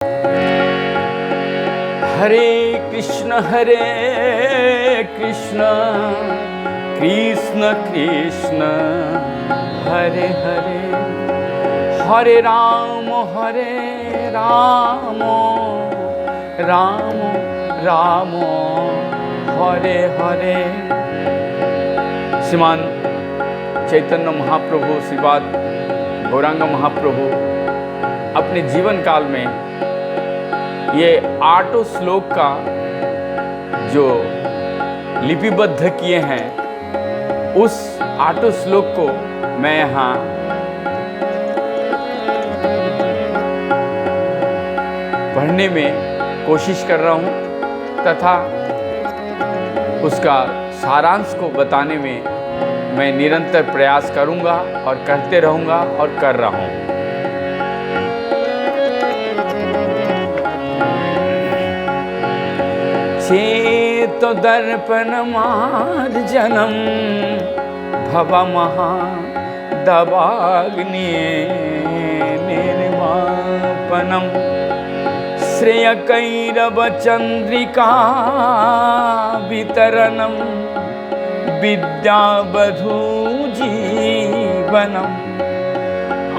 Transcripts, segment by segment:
हरे कृष्ण कृष्ण कृष्ण हरे हरे, हरे राम राम राम हरे हरे। श्रीमान चैतन्य महाप्रभु श्रीपाद गौरांग महाप्रभु अपने जीवन काल में ये 8 श्लोक का जो लिपिबद्ध किए हैं, उस 8 श्लोक को मैं यहाँ पढ़ने में कोशिश कर रहा हूँ तथा उसका सारांश को बताने में मैं निरंतर प्रयास करूँगा और करते रहूँगा और कर रहा हूँ। चेतो दर्पण मार्जनम भवमहा दवाग्नि निर्मापनम श्रेयकैरव चंद्रिका वितरणम विद्यावधू जीवनम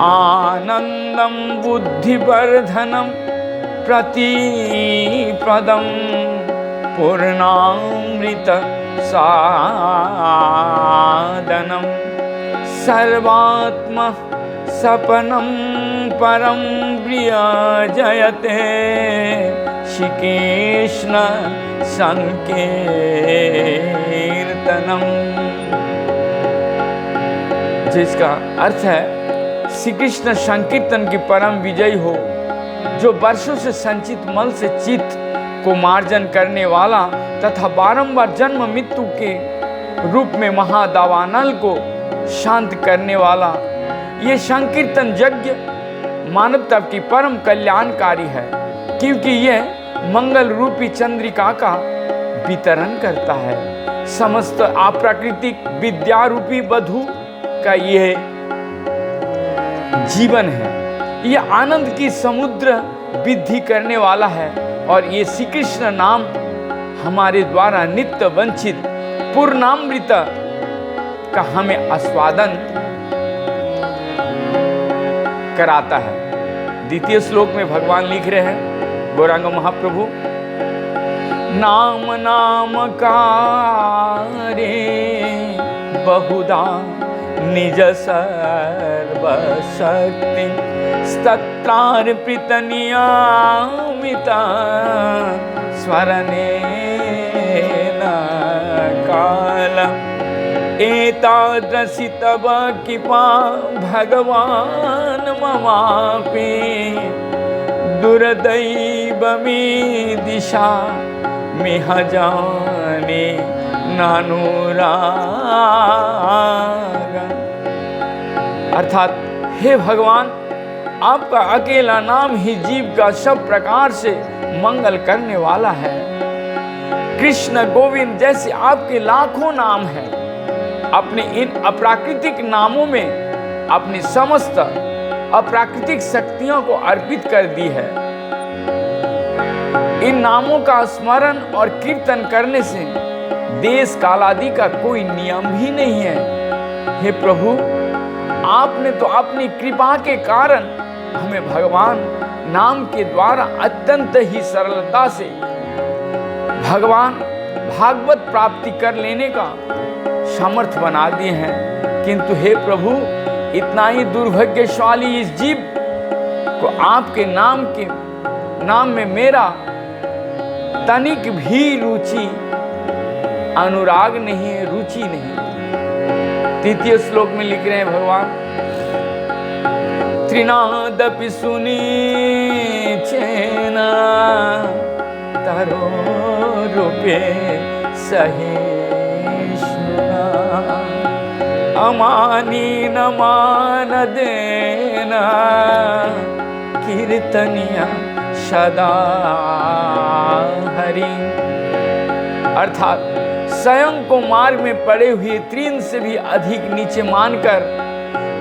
आनंदम बुद्धिवर्धनम प्रतिपदम पूर्णामृत साधनम सर्वात्म सपनम परम प्रियजयते श्री कृष्ण संकीर्तनम, जिसका अर्थ है श्री कृष्ण संकीर्तन की परम विजयी हो, जो वर्षों से संचित मल से चित्त को मार्जन करने वाला तथा बारंबार जन्म मृत्यु के रूप में महादावानल को शांत करने वाला। ये संकीर्तन यज्ञ मानवता की परम कल्याणकारी है, क्योंकि यह मंगल रूपी चंद्रिका का वितरण करता है। समस्त अप्राकृतिक विद्या रूपी वधु का यह जीवन है। यह आनंद की समुद्र वृद्धि करने वाला है और ये श्री कृष्ण नाम हमारे द्वारा नित्य वंचित पूर्णामृत का हमें आस्वादन कराता है। द्वितीय श्लोक में भगवान लिख रहे हैं गौरांग महाप्रभु, नाम नाम कारे बहुधा निज सर्वशक्ति स्तत्रार्पित नियमिता स्वरने कालम एतादृशी तव कृपा भगवान ममापि दुर्दैवमी दिशा मिह जाने नानुराग। अर्थात हे भगवान, आपका अकेला नाम ही जीव का सब प्रकार से मंगल करने वाला है। कृष्ण गोविंद जैसे आपके लाखों नाम हैं। अपने इन अप्राकृतिक नामों में अपनी समस्त अप्राकृतिक शक्तियों को अर्पित कर दी है। इन नामों का स्मरण और कीर्तन करने से देश काल आदि का कोई नियम भी नहीं है। हे प्रभु, आपने तो अपनी कृपा के कारण हमें भगवान नाम के द्वारा अत्यंत ही सरलता से भगवान भागवत प्राप्ति कर लेने का सामर्थ्य बना दिए हैं। किंतु हे प्रभु, इतना ही दुर्भाग्यशाली इस जीव को आपके नाम में मेरा तनिक भी रुचि अनुराग नहीं है, रुचि नहीं। तृतीय श्लोक में लिख रहे हैं भगवान, त्रिनादपि सुनी चेना तरो रूपे सहिष्णुना अमानी न मान देना कीर्तनिया सदा हरि। अर्थात स्वयं को मार्ग में पड़े हुए तृण से भी अधिक नीचे मानकर,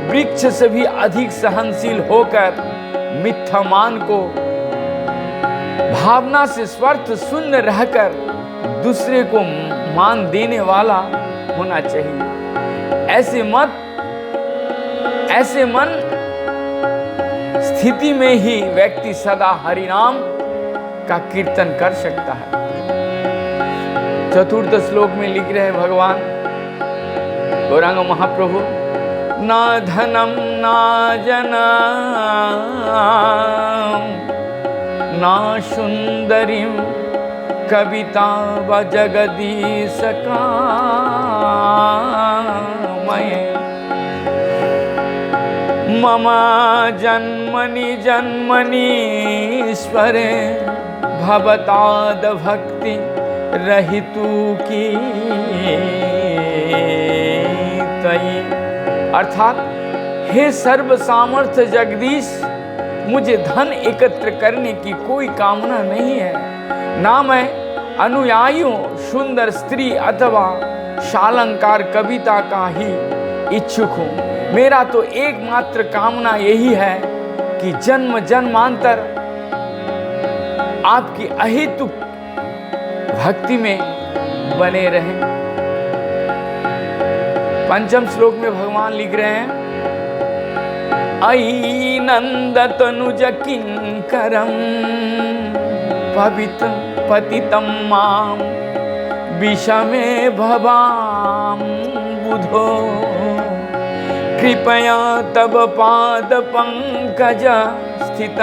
वृक्ष से भी अधिक सहनशील होकर मिथ्या मान को भावना से स्वार्थ शून्य रहकर दूसरे को मान देने वाला होना चाहिए। ऐसे मन स्थिति में ही व्यक्ति सदा हरि नाम का कीर्तन कर सकता है। चतुर्थ श्लोक में लिख रहे हैं भगवान गौरांग महाप्रभु, ना धनम ना जना ना सुंदरीम कविता व जगदीश कामये मम जन्मनि जन्मनीश्वरे भवताद भक्ति रहितु की तई। अर्थात हे सर्व सामर्थ्य जगदीश, मुझे धन एकत्र करने की कोई कामना नहीं है, ना मैं अनुयायियों सुंदर स्त्री अथवा शालंकार कविता का ही इच्छुक हूँ। मेरा तो एकमात्र कामना यही है कि जन्म जन्मांतर आपकी अहेतुक भक्ति में बने रहें। पंचम श्लोक में भगवान लिख रहे हैं, अयि नंद तनुज किंकरम पवित्र पतितम माम विषमे भवाम बुधो कृपया तब पाद पंकज स्थित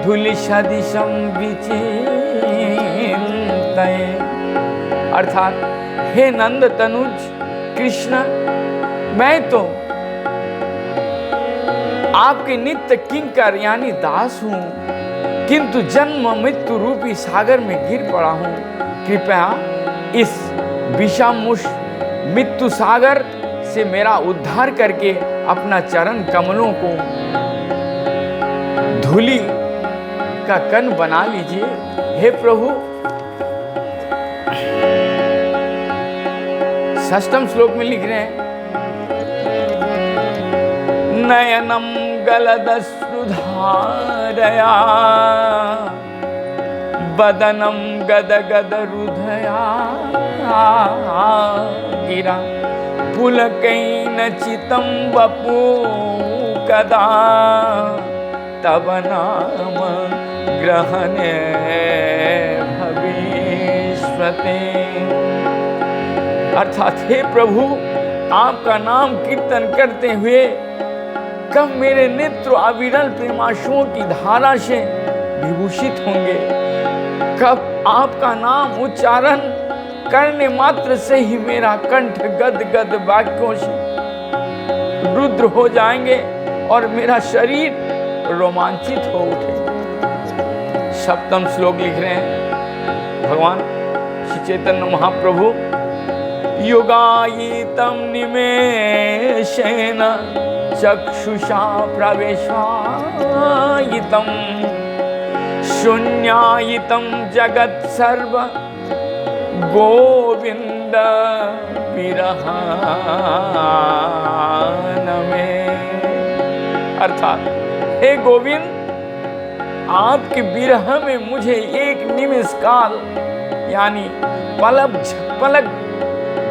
धूलि सदिशं विचिन्तये। अर्थात हे नंद तनुज कृष्ण, मैं तो आपके नित्य किंकर यानी दास हूं, किंतु जन्म मृत्यु रूपी सागर में गिर पड़ा हूं। कृपया इस विषामुष मृत्यु सागर से मेरा उद्धार करके अपना चरण कमलों को धूलि का कण बना लीजिए। हे प्रभु, षष्ठम श्लोक में लिख रहे हैं, नयनम गलदश्रुधारया बदनम गदगद हृदया गिरा पुलकैन चितं वपु कदा तब नाम ग्रहणे भविष्यति। अर्थात हे प्रभु, आपका नाम कीर्तन करते हुए कब मेरे नेत्र अविरल प्रेमाशुओं की धारा से विभूषित होंगे, कब आपका नाम उच्चारण करने मात्र से ही मेरा कंठ गद गद वाक्यों से रुद्र हो जाएंगे और मेरा शरीर रोमांचित हो उठेगा। सप्तम श्लोक लिख रहे हैं भगवान श्री चैतन्य महाप्रभु, युगायितं निमेषेण चक्षुषा प्रवेशायितं शून्यायितं जगत् सर्व गोविंद विरहान में। अर्थात हे गोविंद, आपके विरह में मुझे एक निमिष काल यानी पलक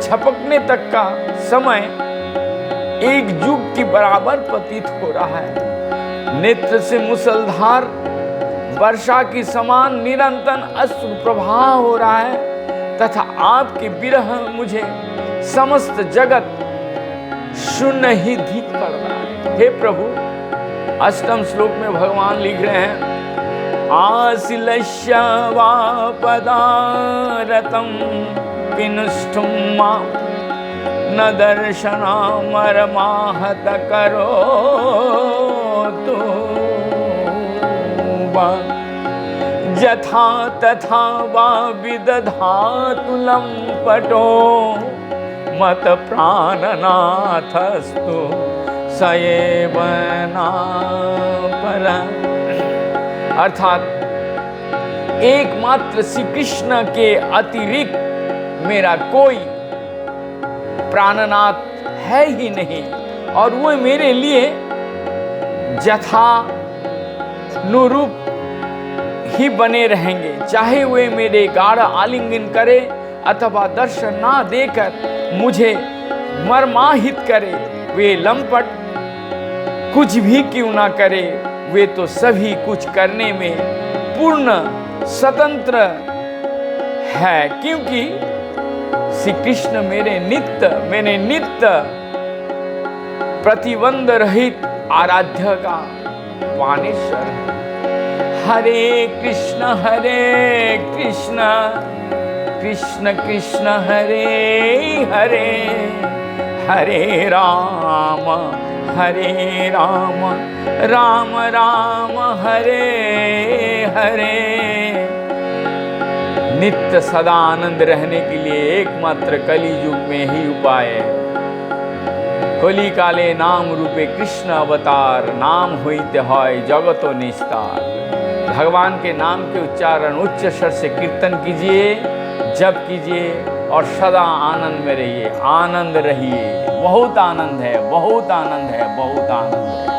झपकने तक का समय एक युग के बराबर प्रतीत हो रहा है। नेत्र से मुसलधार वर्षा की समान निरंतर अश्रु प्रवाह हो रहा है तथा आपके विरह मुझे समस्त जगत शून्य ही दिख पड़ रहा है। हे प्रभु, अष्टम श्लोक में भगवान लिख रहे हैं, आशिलस्य वा पदारतं विनुष्टुं मां न दर्शनामरमाहत करोतु वा यथा तथा वा विदधातु लम्पटो मत प्राणनाथस्तु सएव नापरा। अर्थात एकमात्र श्री कृष्ण के अतिरिक्त मेरा कोई प्राणनाथ है ही नहीं और वो मेरे लिए यथा नुरूप ही बने रहेंगे, चाहे वे मेरे गाढ़ आलिंगन करे अथवा दर्शन ना देकर मुझे मर्माहित करे। वे लंपट कुछ भी क्यों ना करे, वे तो सभी कुछ करने में पूर्ण स्वतंत्र है, क्योंकि श्री कृष्ण मेरे नित्य प्रतिबंध रहित आराध्य का पानेश्वर है। हरे कृष्ण कृष्ण कृष्ण हरे हरे, हरे राम राम राम हरे हरे। नित्य सदा आनंद रहने के लिए एकमात्र कली युग में ही उपाय है। कली काले नाम रूपे कृष्ण अवतार, नाम होइते होय जगतो निस्तार। भगवान के नाम के उच्चारण उच्च स्वर से कीर्तन कीजिए, जप कीजिए और सदा आनंद में रहिए, आनंद रहिए। बहुत आनंद है, बहुत आनंद है, बहुत आनंद है।